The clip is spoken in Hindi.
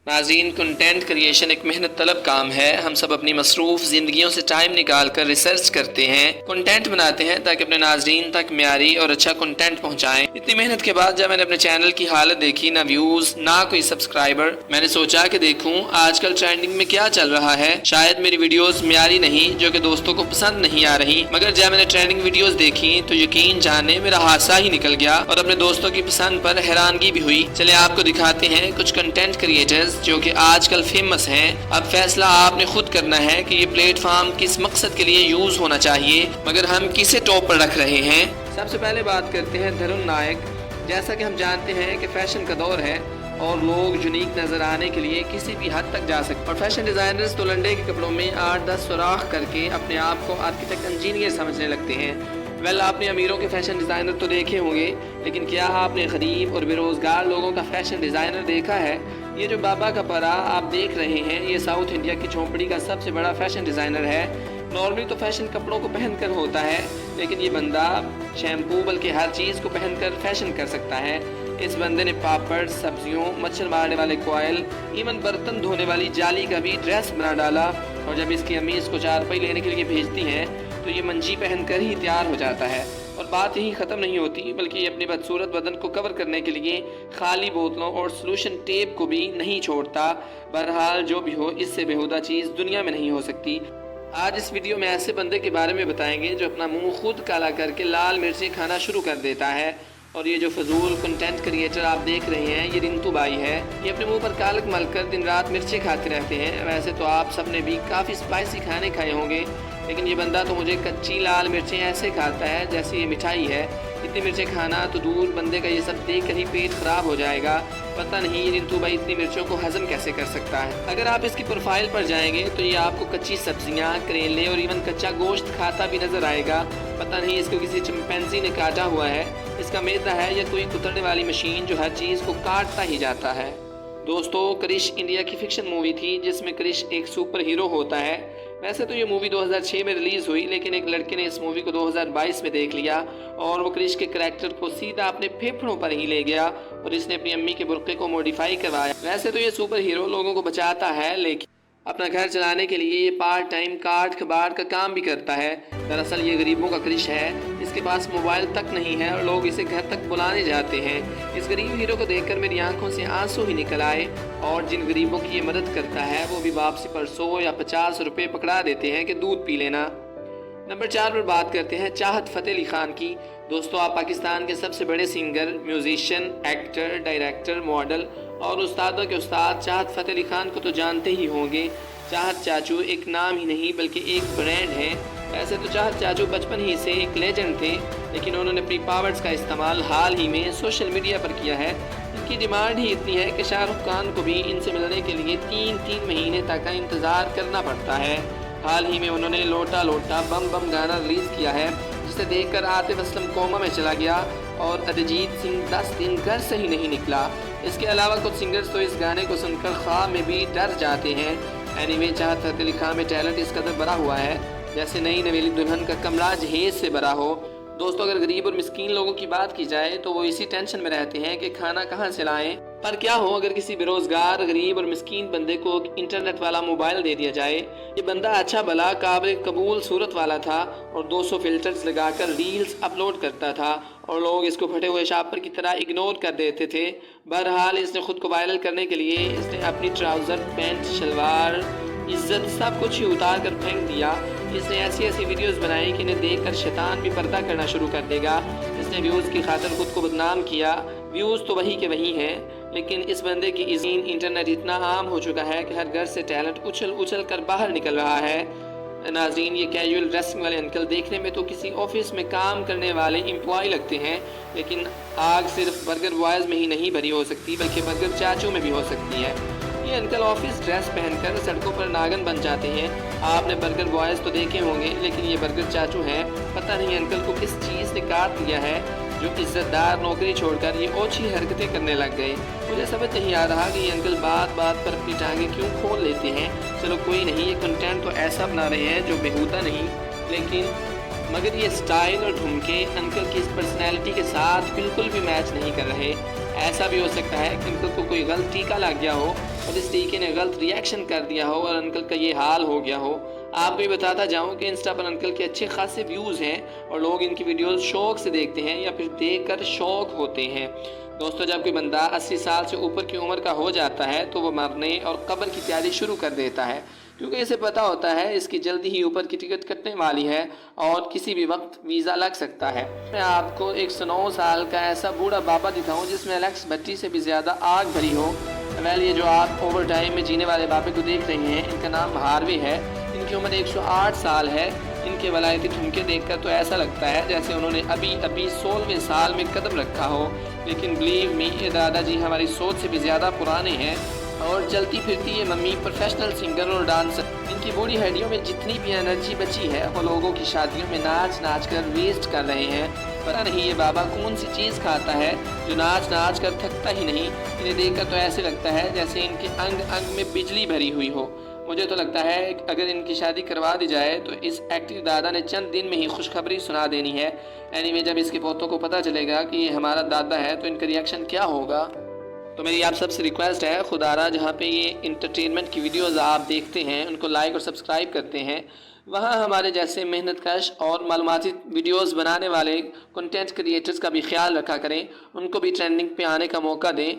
नाज़रीन, कंटेंट क्रिएशन एक मेहनत तलब काम है। हम सब अपनी मसरूफ जिंदगियों से टाइम निकाल कर रिसर्च करते हैं, कंटेंट बनाते हैं ताकि अपने नाज़रीन तक म्यारी और अच्छा कंटेंट पहुंचाएं। इतनी मेहनत के बाद जब मैंने अपने चैनल की हालत देखी, ना व्यूज ना कोई सब्सक्राइबर, मैंने सोचा कि देखूं आजकल ट्रेंडिंग में क्या चल रहा है। शायद मेरी वीडियोस म्यारी नहीं, जो कि दोस्तों को पसंद नहीं आ रही, मगर जब मैंने ट्रेंडिंग वीडियोस देखी तो यकीन जाने मेरा हादसा ही निकल गया और अपने दोस्तों की पसंद पर हैरानगी भी हुई। चले आपको दिखाते हैं कुछ कंटेंट क्रिएटर्स जो कि आजकल फेमस हैं। अब फैसला आपने खुद करना है कि ये प्लेटफॉर्म किस मकसद के लिए यूज होना चाहिए, मगर हम किसे टॉप पर रख रहे हैं। सबसे पहले बात करते हैं तरुण नायक। जैसा कि हम जानते हैं कि फैशन का दौर है और लोग यूनिक नजर आने के लिए किसी भी हद तक जा सकते हैं। और फैशन डिजाइनर्स तो लंडे के कपड़ों में 8-10 सुराख करके अपने आप को आर्किटेक्ट इंजीनियर समझने लगते हैं। वेल, आपने अमीरों के फैशन डिज़ाइनर तो देखे होंगे, लेकिन क्या आपने गरीब और बेरोज़गार लोगों का फैशन डिज़ाइनर देखा है? ये जो बाबा का परा आप देख रहे हैं, ये साउथ इंडिया की झोंपड़ी का सबसे बड़ा फैशन डिज़ाइनर है। नॉर्मली तो फैशन कपड़ों को पहनकर होता है, लेकिन ये बंदा शैम्पू बल्कि हर चीज़ को पहनकर फैशन कर सकता है। इस बंदे ने पापड़, सब्जियों, मच्छर मारने वाले कॉयल, इवन बर्तन धोने वाली जाली का भी ड्रेस बना डाला। और जब इसकी अम्मी इसको चारपाई लेने के लिए भेजती हैं तो ये मंजी पहनकर ही तैयार हो जाता है। और बात यही ख़त्म नहीं होती, बल्कि ये अपने बदसूरत बदन को कवर करने के लिए खाली बोतलों और सोल्यूशन टेप को भी नहीं छोड़ता। बहरहाल जो भी हो, इससे बेहुदा चीज़ दुनिया में नहीं हो सकती। आज इस वीडियो में ऐसे बंदे के बारे में बताएंगे जो अपना मुंह खुद काला करके लाल मिर्ची खाना शुरू कर देता है। और ये जो फजूल कंटेंट क्रिएटर आप देख रहे हैं, ये रिंतू बाई है। ये अपने मुंह पर कालक मलकर दिन रात मिर्ची खाते रहते हैं। वैसे तो आप सबने भी काफ़ी स्पाइसी खाने खाए होंगे, लेकिन ये बंदा तो मुझे कच्ची लाल मिर्चें ऐसे खाता है जैसे ये मिठाई है। इतनी मिर्चें खाना तो दूर, बंदे का ये सब देख कर ही पेट खराब हो जाएगा। पता नहीं ये रिंतू भाई इतनी मिर्चों को हजम कैसे कर सकता है। अगर आप इसकी प्रोफाइल पर जाएंगे तो ये आपको कच्ची सब्जियां, करेले और इवन कच्चा गोश्त खाता भी नजर आएगा। पता नहीं इसको किसी चिंपैंजी ने काटा हुआ है, इसका मैदा है या कोई कुतरने वाली मशीन जो हर चीज़ को काटता ही जाता है। दोस्तों, क्रिश इंडिया की फिक्शन मूवी थी जिसमें क्रिश एक सुपर हीरो होता है। वैसे तो ये मूवी 2006 में रिलीज़ हुई, लेकिन एक लड़के ने इस मूवी को 2022 में देख लिया और वो क्रिश के करैक्टर को सीधा अपने फेफड़ों पर ही ले गया और इसने अपनी अम्मी के बुर्के को मॉडिफाई करवाया। वैसे तो ये सुपर हीरो लोगों को बचाता है, लेकिन अपना घर चलाने के लिए ये पार्ट टाइम काट कबाड़ का काम भी करता है। दरअसल ये गरीबों का क्रिश है, इसके पास मोबाइल तक नहीं है और लोग इसे घर तक बुलाने जाते हैं। इस गरीब हीरो को देखकर मेरी आंखों से आंसू ही निकल आए। और जिन गरीबों की ये मदद करता है वो भी वापसी पर 100 या 50 रुपये पकड़ा देते हैं कि दूध पी लेना। नंबर 4 पर बात करते हैं चाहत फ़तेह अली खान की। दोस्तों, आप पाकिस्तान के सबसे बड़े singer, musician, actor, director, model और उस्तादों के उस्ताद चाहत फ़तेह अली खान को तो जानते ही होंगे। चाहत चाचू एक नाम ही नहीं बल्कि एक ब्रांड है। ऐसे तो चाहत चाचू बचपन ही से एक लेजेंड थे, लेकिन उन्होंने अपनी पावर्स का इस्तेमाल हाल ही में सोशल मीडिया पर किया है। इनकी डिमांड ही इतनी है कि शाहरुख खान को भी इनसे मिलने के लिए 3-3 महीने तक का इंतज़ार करना पड़ता है। हाल ही में उन्होंने लोटा लोटा बम बम गाना रिलीज़ किया है, जिसे देखकर आतिफ असलम कोमा में चला गया और अरिजीत सिंह 10 दिन घर से ही नहीं निकला। इसके अलावा कुछ सिंगर्स तो इस गाने को सुनकर ख्वाब में भी डर जाते हैं। एनीवे, चाहत फ़तेह अली खान में टैलेंट इस कदर भरा हुआ है जैसे नई नवेली दुल्हन का कमरा जहेज से भरा हो। दोस्तों, अगर गरीब और मिस्कीन लोगों की बात की जाए तो वो इसी टेंशन में रहते हैं कि खाना कहाँ से लाएं। पर क्या हो अगर किसी बेरोजगार, गरीब और मिस्कीन बंदे को इंटरनेट वाला मोबाइल दे दिया जाए। ये बंदा अच्छा भला, काबिल कबूल सूरत वाला था और 200 फिल्टर्स लगाकर रील्स अपलोड करता था और लोग इसको फटे हुए शापर की तरह इग्नोर कर देते थे। बहरहाल इसने खुद को वायरल करने के लिए इसने अपनी ट्राउज़र, पैंट, शलवार, इज्जत सब कुछ ही उतार कर फेंक दिया। इसने ऐसी ऐसी वीडियोस बनाई कि इन्हें देखकर शैतान भी पर्दा करना शुरू कर देगा। इसने व्यूज़ की खातिर खुद को बदनाम किया। व्यूज़ तो वही के वही हैं, लेकिन इस बंदे की इज़ीन इंटरनेट इतना आम हो चुका है कि हर घर से टैलेंट उछल उछल कर बाहर निकल रहा है। नाज़रीन, ये कैजुअल ड्रेसिंग वाले अंकल देखने में तो किसी ऑफिस में काम करने वाले एम्प्लॉय लगते हैं, लेकिन आग सिर्फ बर्गर बॉयज़ में ही नहीं भरी हो सकती बल्कि बर्गर चाचू में भी हो सकती है। ये अंकल ऑफिस ड्रेस पहनकर सड़कों पर नागन बन जाते हैं। आपने बर्गर बॉयज़ तो देखे होंगे, लेकिन ये बर्गर चाचू हैं। पता नहीं अंकल को किस चीज़ ने काट लिया है जो इज्जतदार नौकरी छोड़कर ये ओछी हरकतें करने लग गए। मुझे समझ नहीं आ रहा कि ये अंकल बात बात पर अपनी टांगें क्यों खोल लेते हैं। चलो कोई नहीं, ये कंटेंट तो ऐसा बना रहे हैं जो बेहुदा नहीं, लेकिन मगर ये स्टाइल और ठुमके अंकल की इस पर्सनैलिटी के साथ बिल्कुल भी मैच नहीं कर रहे। ऐसा भी हो सकता है कि अंकल को कोई गलत टीका लग गया हो और इस टीके ने गलत रिएक्शन कर दिया हो और अंकल का ये हाल हो गया हो। आपको ये बताता जाऊं कि इंस्टा पर अंकल के अच्छे खासे व्यूज़ हैं और लोग इनकी वीडियोस शौक से देखते हैं या फिर देखकर शौक होते हैं। दोस्तों, जब कोई बंदा 80 साल से ऊपर की उम्र का हो जाता है तो वो मरने और कब्र की तैयारी शुरू कर देता है, क्योंकि इसे पता होता है इसकी जल्दी ही ऊपर की टिकट कटने वाली है और किसी भी वक्त वीज़ा लग सकता है। मैं आपको 109 साल का ऐसा बूढ़ा बाबा दिखाऊं जिसमें एलेक्स भट्टी से भी ज़्यादा आग भरी हो। वेल, ये जो आप ओवर टाइम में जीने वाले बाबे को देख रहे हैं, इनका नाम हार्वे है। इनकी उम्र 108 साल है। इनके वलायती ठुमके देखकर तो ऐसा लगता है जैसे उन्होंने अभी अभी 16वें साल में कदम रखा हो। लेकिन बिलीव मी, ये दादाजी हमारी सोच से भी ज़्यादा पुराने हैं और चलती फिरती ये मम्मी प्रोफेशनल सिंगर और डांसर। इनकी बॉडी हड्डियों में जितनी भी एनर्जी बची है वो लोगों की शादियों में नाच नाच कर वेस्ट कर रहे हैं। पता नहीं ये बाबा कौन सी चीज़ खाता है जो नाच नाच कर थकता ही नहीं। इन्हें देखकर तो ऐसे लगता है जैसे इनके अंग अंग में बिजली भरी हुई हो। मुझे तो लगता है कि अगर इनकी शादी करवा दी जाए तो इस एक्टिव दादा ने चंद दिन में ही खुशखबरी सुना देनी है। एनीवे, जब इसके पोतों को पता चलेगा कि ये हमारा दादा है तो इनका रिएक्शन क्या होगा। तो मेरी आप सबसे रिक्वेस्ट है, खुदारा जहाँ पे ये इंटरटेनमेंट की वीडियोस आप देखते हैं उनको लाइक और सब्सक्राइब करते हैं, वहाँ हमारे जैसे मेहनत कश और मालूमाती वीडियोस बनाने वाले कंटेंट क्रिएटर्स का भी ख्याल रखा करें, उनको भी ट्रेंडिंग पे आने का मौका दें।